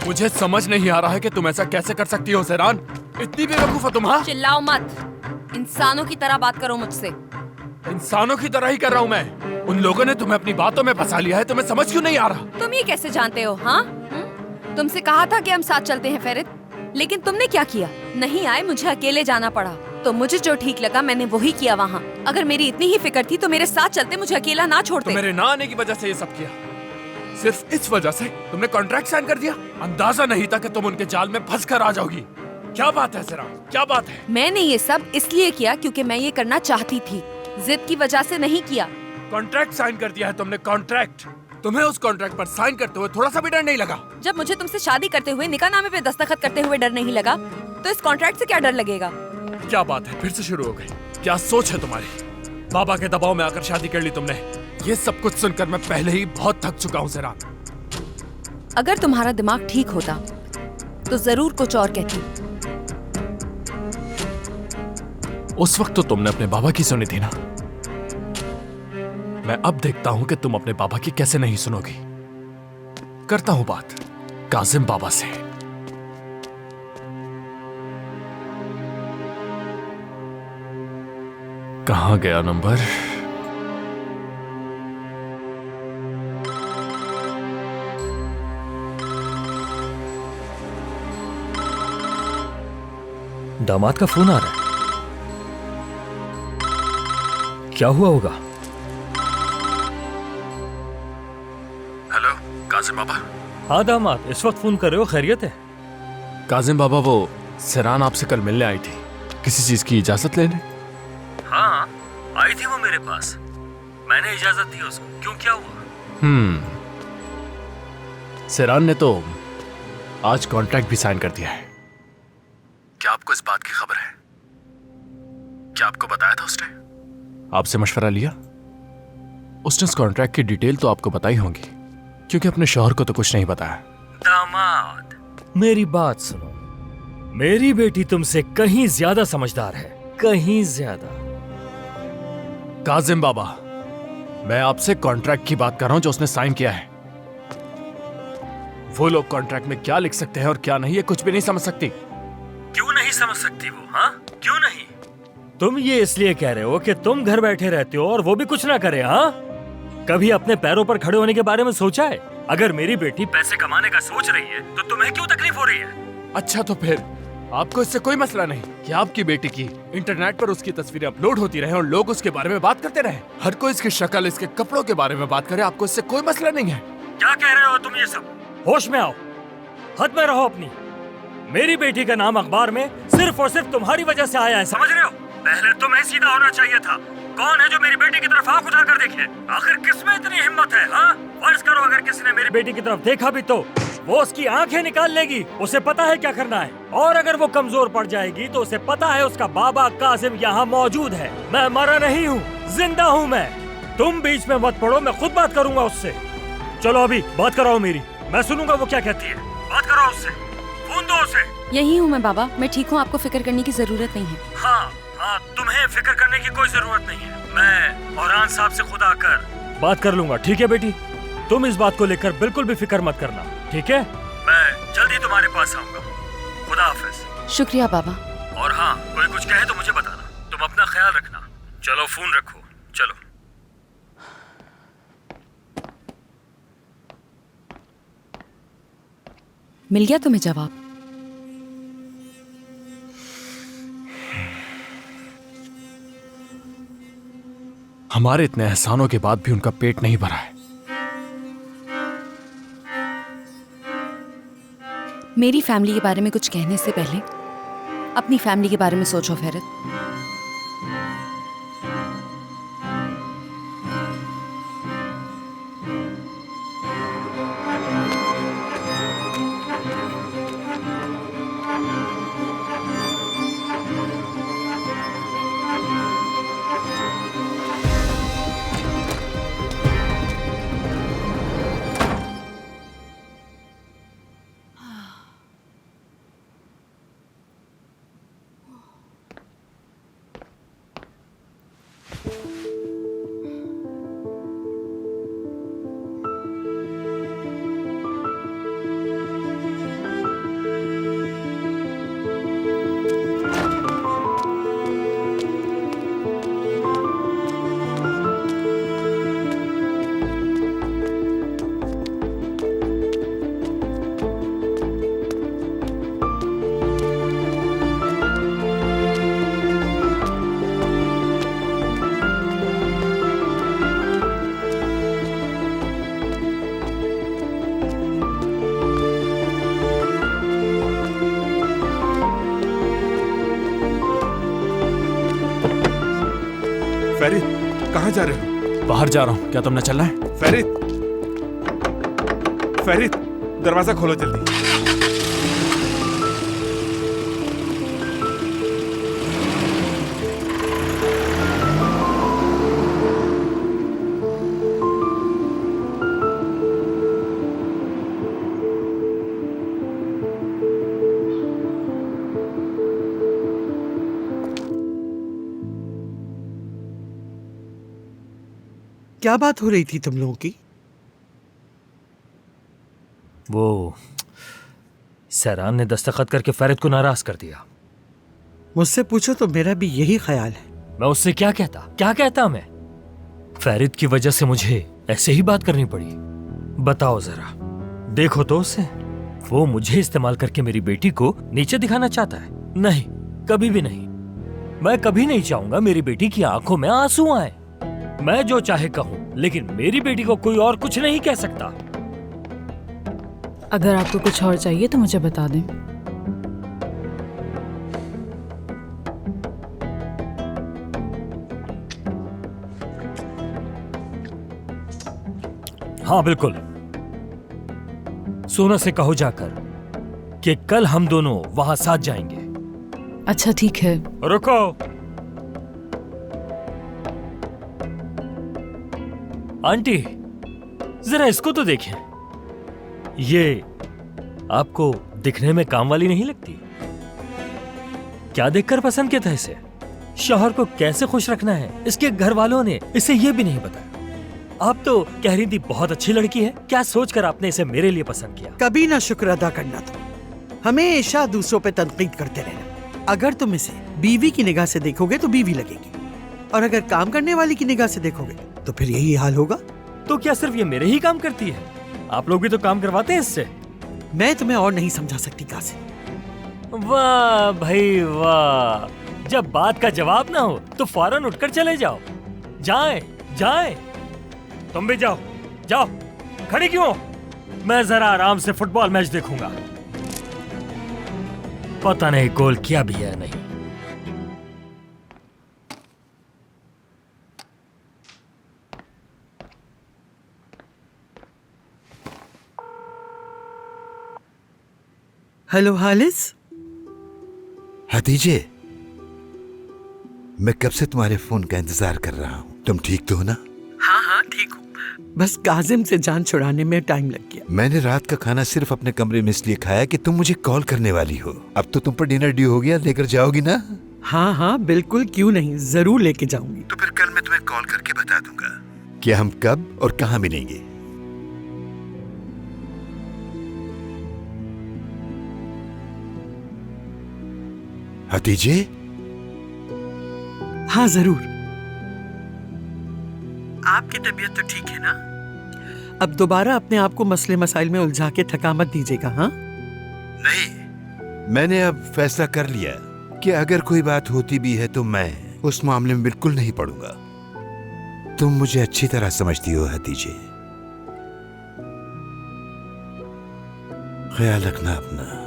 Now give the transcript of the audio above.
मुझे समझ नहीं आ रहा है कि तुम ऐसा कैसे कर सकती हो सेरान। इतनी बेवकूफ हो तुम। हाँ, चिल्लाओ मत, इंसानों की तरह बात करो मुझसे। इंसानों की तरह ही कर रहा हूँ मैं। उन लोगों ने तुम्हें अपनी बातों में फंसा लिया है, तुम्हें समझ क्यों नहीं आ रहा? तुम ये कैसे जानते हो? हाँ, तुमसे कहा था कि हम साथ चलते हैं फेरित, लेकिन तुमने क्या किया? नहीं आए, मुझे अकेले जाना पड़ा। तो मुझे जो ठीक लगा मैंने वही किया वहाँ। अगर मेरी इतनी ही फिक्र थी तो मेरे साथ चलते, मुझे अकेला ना छोड़ते। तो मेरे ना आने की वजह से ये सब किया? सिर्फ इस वजह से तुमने कॉन्ट्रैक्ट साइन कर दिया? अंदाजा नहीं था कि तुम उनके जाल में फंस कर आ जाओगी। क्या बात है सेरान, क्या बात है? मैंने ये सब इसलिए किया क्योंकि मैं ये करना चाहती थी, जिद की वजह से नहीं किया। कॉन्ट्रैक्ट साइन कर दिया है तुमने, कॉन्ट्रैक्ट। तुम्हें उस कॉन्ट्रैक्ट पर साइन करते हुए थोड़ा सा भी डर नहीं लगा? जब मुझे तुमसे शादी करते हुए, निकाहनामे पे दस्तखत करते हुए डर नहीं लगा, तो इस कॉन्ट्रैक्ट से क्या डर लगेगा? क्या बात है, फिर से शुरू हो गई? क्या सोच है तुम्हारी? बाबा के दबाव में आकर शादी कर ली तुमने। ये सब कुछ सुनकर मैं पहले ही बहुत थक चुका हूँ सेरान। अगर तुम्हारा दिमाग ठीक होता तो जरूर कुछ और कहती। उस वक्त तो तुमने अपने बाबा की सुनी थी ना। मैं अब देखता हूं कि तुम अपने बाबा की कैसे नहीं सुनोगी। करता हूं बात काजिम बाबा से। कहां गया नंबर? दामाद का फोन आ रहा है। क्या हुआ होगा? हेलो काजिम बाबा। हाँ दामाद, इस वक्त फोन कर रहे हो, खैरियत है? काजिम बाबा, वो सेरान आपसे कल मिलने आई थी, किसी चीज की इजाजत लेने। हाँ, आई थी वो मेरे पास, मैंने इजाजत दी उसको। क्यों, क्या हुआ? सेरान ने तो आज कॉन्ट्रैक्ट भी साइन कर दिया है। क्या आपको इस बात की खबर है? क्या आपको बताया था उसने? आपसे मशवरा लिया? उसने उस कॉन्ट्रैक्ट की डिटेल तो आपको बताई होंगी, क्योंकि अपने शौहर को तो कुछ नहीं बताया। दामाद, मेरी बात सुनो। मेरी बेटी तुमसे कहीं ज्यादा समझदार है, कहीं ज्यादा। काजिम बाबा, मैं आपसे कॉन्ट्रैक्ट की बात कर रहा हूं जो उसने साइन किया है। वो लोग कॉन्ट्रैक्ट में क्या लिख सकते हैं और क्या नहीं, ये कुछ भी नहीं समझ सकती। क्यों नहीं समझ सकती वो? हाँ, क्यों नहीं? तुम ये इसलिए कह रहे हो कि तुम घर बैठे रहते हो और वो भी कुछ ना करे? हाँ, कभी अपने पैरों पर खड़े होने के बारे में सोचा है? अगर मेरी बेटी पैसे कमाने का सोच रही है तो तुम्हें क्यों तकलीफ हो रही है? अच्छा, तो फिर आपको इससे कोई मसला नहीं कि आपकी बेटी की इंटरनेट पर उसकी तस्वीरें अपलोड होती रहे और लोग उसके बारे में बात करते रहे, हर कोई इसकी शक्ल, इसके कपड़ों के बारे में बात करे, आपको इससे कोई मसला नहीं है? क्या कह रहे हो तुम ये सब? होश में आओ, हद में रहो अपनी। मेरी बेटी का नाम अखबार में सिर्फ और सिर्फ तुम्हारी वजह से आया है, समझ रहे हो? पहले तुम्हें सीधा होना चाहिए था। कौन है जो मेरी बेटी की तरफ आंख उठाकर देखे? आखिर किसमें इतनी हिम्मत है? हाँ, फर्ज करो अगर किसी ने मेरी बेटी की तरफ देखा भी तो वो उसकी आंखें निकाल लेगी। उसे पता है क्या करना है, और अगर वो कमजोर पड़ जाएगी तो उसे पता है उसका बाबा कासिम यहाँ मौजूद है। मैं मरा नहीं हूँ, जिंदा हूँ मैं। तुम बीच में मत पड़ो, मैं खुद बात करूंगा उससे। चलो अभी बात कराओ मेरी, मैं सुनूंगा वो क्या कहती है। बात कराओ उससे, फोन दो उसे। यही हूँ मैं बाबा, मैं ठीक हूँ, आपको फिक्र करने की जरूरत नहीं है। हाँ हाँ, तुम्हें फिक्र करने की कोई जरूरत नहीं है। मैं औरान साहब से खुद आकर बात कर लूंगा, ठीक है बेटी? तुम इस बात को लेकर बिल्कुल भी फिक्र मत करना, ठीक है? मैं जल्दी तुम्हारे पास आऊंगा। खुदा हाफिज। शुक्रिया बाबा। और हाँ, कोई कुछ कहे तो मुझे बताना। तुम अपना ख्याल रखना। चलो फोन रखो, चलो। मिल गया तुम्हें जवाब? हमारे इतने एहसानों के बाद भी उनका पेट नहीं भरा है। मेरी फैमिली के बारे में कुछ कहने से पहले अपनी फैमिली के बारे में सोचो फेरित। कहाँ जा रहे हो? बाहर जा रहा हूँ, क्या तुमने चलना है? फेरित, फेरित, दरवाजा खोलो जल्दी। क्या बात हो रही थी तुम लोगों की? वो सहरान ने दस्तखत करके फेरित को नाराज कर दिया। मुझसे पूछो तो मेरा भी यही ख्याल है। मैं उससे क्या कहता मैं? फेरित की वजह से मुझे ऐसे ही बात करनी पड़ी। बताओ जरा, देखो तो उसे, वो मुझे इस्तेमाल करके मेरी बेटी को नीचे दिखाना चाहता है। नहीं, कभी भी नहीं। मैं कभी नहीं चाहूंगा मेरी बेटी की आंखों में आंसू आए। मैं जो चाहे कहूं, लेकिन मेरी बेटी को कोई और कुछ नहीं कह सकता। अगर आपको कुछ और चाहिए तो मुझे बता दें। हाँ बिल्कुल, सोना से कहो जाकर कि कल हम दोनों वहां साथ जाएंगे। अच्छा ठीक है। रुको, आंटी जरा इसको तो देखें। ये आपको दिखने में काम वाली नहीं लगती? क्या देखकर पसंद किया था इसे? शौहर को कैसे खुश रखना है इसके घर वालों ने इसे ये भी नहीं बताया। आप तो कह रही थी बहुत अच्छी लड़की है। क्या सोचकर आपने इसे मेरे लिए पसंद किया? कभी ना शुक्र अदा करना तुम, हमेशा दूसरों पे तनकीद करते रहना। अगर तुम इसे बीवी की निगाह से देखोगे तो बीवी लगेगी, और अगर काम करने वाली की निगाह से देखोगे तो फिर यही हाल होगा। तो क्या सिर्फ ये मेरे ही काम करती है? आप लोग भी तो काम करवाते हैं इससे। मैं तुम्हें और नहीं समझा सकती कासिम। वाह भाई वाह, जब बात का जवाब ना हो तो फौरन उठकर चले जाओ। जाएं। तुम भी जाओ। खड़ी क्यों हो? मैं जरा आराम से फुटबॉल मैच देखूंगा। पता नहीं गोल किया भी है नहीं। हेलो हालिस। हतीजे, मैं कब से तुम्हारे फोन का इंतजार कर रहा हूँ। तुम ठीक तो हो ना? हाँ ठीक हूँ, बस काजिम से जान छुड़ाने में टाइम लग गया। मैंने रात का खाना सिर्फ अपने कमरे में इसलिए खाया कि तुम मुझे कॉल करने वाली हो। अब तो तुम पर डिनर ड्यू हो गया, लेकर जाओगी ना? हाँ बिल्कुल, क्यों नहीं, जरूर लेके जाऊंगी। तो फिर कल मैं तुम्हें कॉल करके बता दूंगा कि हम कब और कहाँ मिलेंगे। हतीजे? हाँ जरूर। आपकी तबीयत तो ठीक है ना? अब दोबारा अपने आप को मसले मसाइल में उलझा के थका मत दीजिएगा। हाँ नहीं, मैंने अब फैसला कर लिया कि अगर कोई बात होती भी है तो मैं उस मामले में बिल्कुल नहीं पड़ूंगा। तुम मुझे अच्छी तरह समझती हो हतीजे। ख्याल रखना अपना।